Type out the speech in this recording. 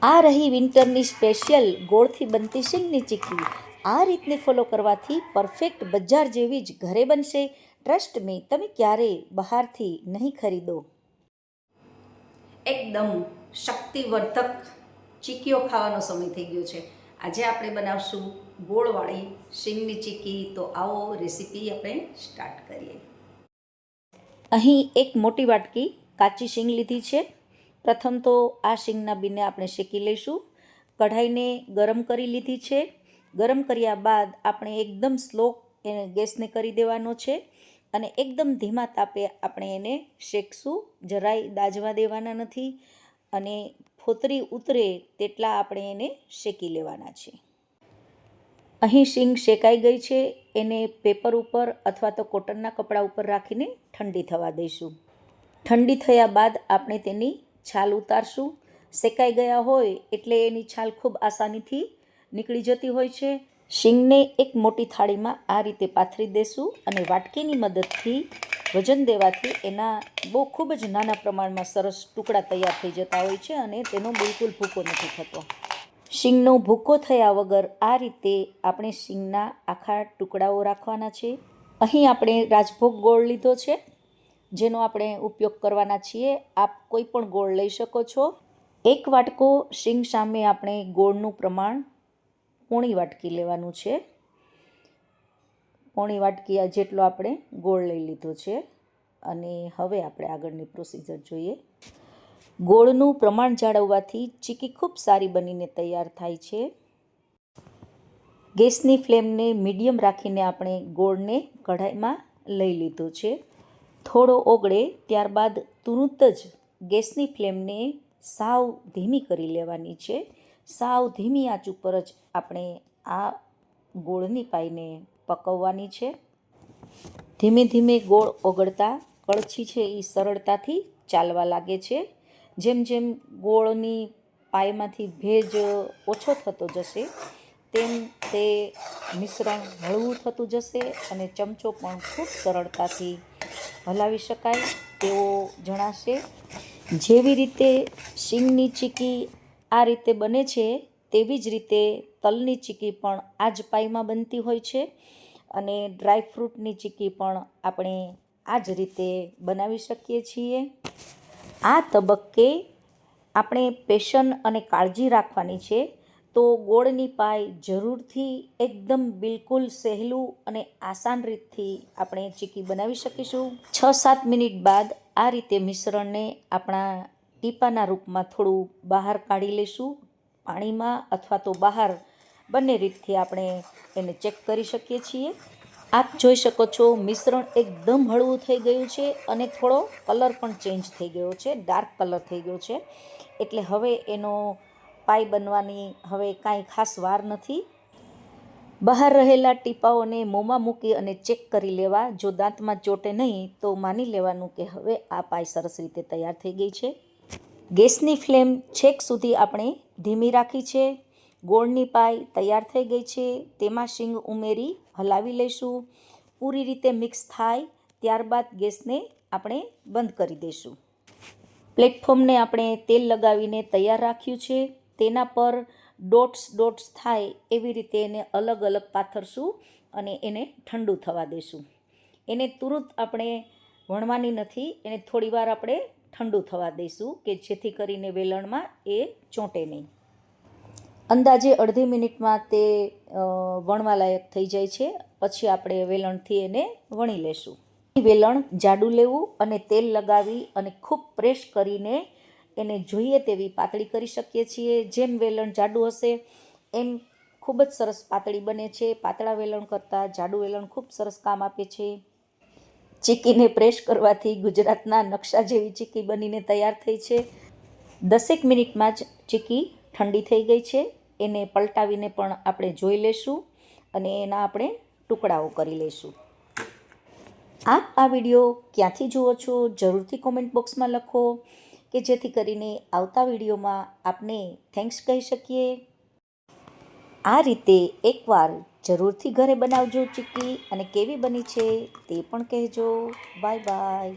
આ રહી વિન્ટરની સ્પેશિયલ ગોળથી બનતી શીંગની ચીક્કી. આ રીતને ફોલો કરવાથી પરફેક્ટ બજાર જેવી જ ઘરે બનશે. ટ્રસ્ટ મી, તમે ક્યારેય બહારથી નહીં ખરીદો. એકદમ શક્તિવર્ધક ચીક્કીઓ ખાવાનો સમય થઈ ગયો છે. આજે આપણે બનાવશું ગોળવાળી શીંગની ચીક્કી. તો આવો રેસીપી આપણે સ્ટાર્ટ કરીએ. અહીં એક મોટી વાટકી કાચી શીંગ લીધી છે. પ્રથમ તો આ શીંગના બીને આપણે શેકી લઈશું. કઢાઈને ગરમ કરી લીધી છે. ગરમ કર્યા બાદ આપણે એકદમ સ્લો ગેસને કરી દેવાનો છે અને એકદમ ધીમા તાપે આપણે એને શેકશું. જરાય દાજવા દેવાના નથી અને ફોતરી ઉતરે તેટલા આપણે એને શેકી લેવાના છે. અહીં શીંગ શેકાઈ ગઈ છે. એને પેપર ઉપર અથવા તો કોટનના કપડા ઉપર રાખીને ઠંડી થવા દઈશું. ઠંડી થયા બાદ આપણે તેની છાલ ઉતારશું. શેકાઈ ગયા હોય એટલે એની છાલ ખૂબ આસાનીથી નીકળી જતી હોય છે. શીંગને એક મોટી થાળીમાં આ રીતે પાથરી દેશું અને વાટકીની મદદથી વજન દેવાથી એના ખૂબ જ નાના પ્રમાણમાં સરસ ટુકડા તૈયાર થઈ જતા હોય છે અને તેનો બિલકુલ ભૂકો નથી થતો. શીંગનો ભૂકો થયા વગર આ રીતે આપણે શીંગના આખા ટુકડાઓ રાખવાના છે. અહીં આપણે રાજભોગ ગોળ લીધો છે જેનો આપણે ઉપયોગ કરવાના છીએ. આપ કોઈ પણ ગોળ લઈ શકો છો. એક વાટકો શીંગ સામે આપણે ગોળનું પ્રમાણ પોણી વાટકી લેવાનું છે. પોણી વાટકી જેટલો આપણે ગોળ લઈ લીધો છે અને હવે આપણે આગળની પ્રોસિજર જોઈએ. ગોળનું પ્રમાણ જાળવવાથી ચીક્કી ખૂબ સારી બનીને તૈયાર થાય છે. ગેસની ફ્લેમને મીડિયમ રાખીને આપણે ગોળને કઢાઈમાં લઈ લીધો છે. થોડો ઓગળે ત્યારબાદ તુરંત જ ગેસની ફ્લેમને સાવ ધીમી કરી લેવાની છે. સાવ ધીમી આંચ ઉપર જ આપણે આ ગોળની પાઈને પકવવાની છે. ધીમે ધીમે ગોળ ઓગળતા કળછી છે એ સરળતાથી ચાલવા લાગે છે. જેમ જેમ ગોળની પાઈમાંથી ભેજ ઓછો થતો જશે તેમ તે મિશ્રણ હળવું થતું જશે અને ચમચો પણ ખૂબ સરળતાથી હલાવી શકાય તેવો જણાશે. જેવી રીતે શીંગની ચીક્કી આ રીતે બને છે તેવી જ રીતે તલની ચીક્કી પણ આ જ પાઈમાં બનતી હોય છે અને ડ્રાયફ્રૂટની ચીક્કી પણ આપણે આ જ રીતે બનાવી શકીએ છીએ. આ તબક્કે આપણે પેશન અને કાળજી રાખવાની છે. તો ગોળની પાઈ જરૂરથી એકદમ બિલકુલ સહેલું અને આસાન રીતથી આપણે ચીક્કી બનાવી શકીશું. 6-7 મિનિટ બાદ આ રીતે મિશ્રણને આપણા ટીપાના રૂપમાં થોડું બહાર કાઢી લઈશું. પાણીમાં અથવા તો બહાર બંને રીતથી આપણે એને ચેક કરી શકીએ છીએ. આપ જોઈ શકો છો મિશ્રણ એકદમ હળવું થઈ ગયું છે અને થોડો કલર પણ ચેન્જ થઈ ગયો છે, ડાર્ક કલર થઈ ગયો છે. એટલે હવે એનો પાઈ બનવાની હવે કાંઈ ખાસ વાર નથી. બહાર રહેલા ટીપાઓને મોંમાં મૂકી અને ચેક કરી લેવા. જો દાંતમાં ચોટે નહીં તો માની લેવાનું કે હવે આ પાઈ સરસ રીતે તૈયાર થઈ ગઈ છે. ગેસની ફ્લેમ છેક સુધી આપણે ધીમી રાખી છે. ગોળની પાઈ તૈયાર થઈ ગઈ છે. તેમાં શીંગ ઉમેરી હલાવી લઈશું. પૂરી રીતે મિક્સ થાય ત્યારબાદ ગેસને આપણે બંધ કરી દઈશું. પ્લેટફોર્મને આપણે તેલ લગાવીને તૈયાર રાખ્યું છે. તેના પર ડોટ્સ થાય એવી રીતે એને અલગ અલગ પાથરશું અને એને ઠંડુ થવા દઈશું. એને તુરંત આપણે વણવાની નથી, એને થોડીવાર આપણે ઠંડુ થવા દઈશું કે જેથી કરીને વેલણમાં એ ચોંટે નહીં. અંદાજે અડધી મિનિટમાં તે વણવા લાયક થઈ જાય છે. પછી આપણે વેલણથી એને વણી લેશું. વેલણ જાડું લેવું અને તેલ લગાવી અને ખૂબ પ્રેસ કરીને એને જોઈએ તેવી પાતળી કરી શકીએ છીએ. જેમ વેલણ જાડું હશે એમ ખૂબ જ સરસ પાતળી બને છે. પાતળા વેલણ કરતાં જાડું વેલણ ખૂબ સરસ કામ આપે છે. ચીક્કીને પ્રેસ કરવાથી ગુજરાતના નકશા જેવી ચીક્કી બનીને તૈયાર થઈ છે. 10 મિનિટમાં જ ચીક્કી ઠંડી થઈ ગઈ છે. એને પલટાવીને પણ આપણે જોઈ લઈશું અને એના આપણે ટુકડાઓ કરી લઈશું. આપ આ વિડીયો ક્યાંથી જુઓ છો જરૂરથી કોમેન્ટ બોક્સમાં લખો કે જેથી કરીને આવતા વિડીયોમાં આપને થેન્ક્સ કહી શકીએ. આ રીતે એકવાર જરૂરથી ઘરે બનાવજો ચીક્કી અને કેવી બની છે તે પણ કહેજો. Bye bye.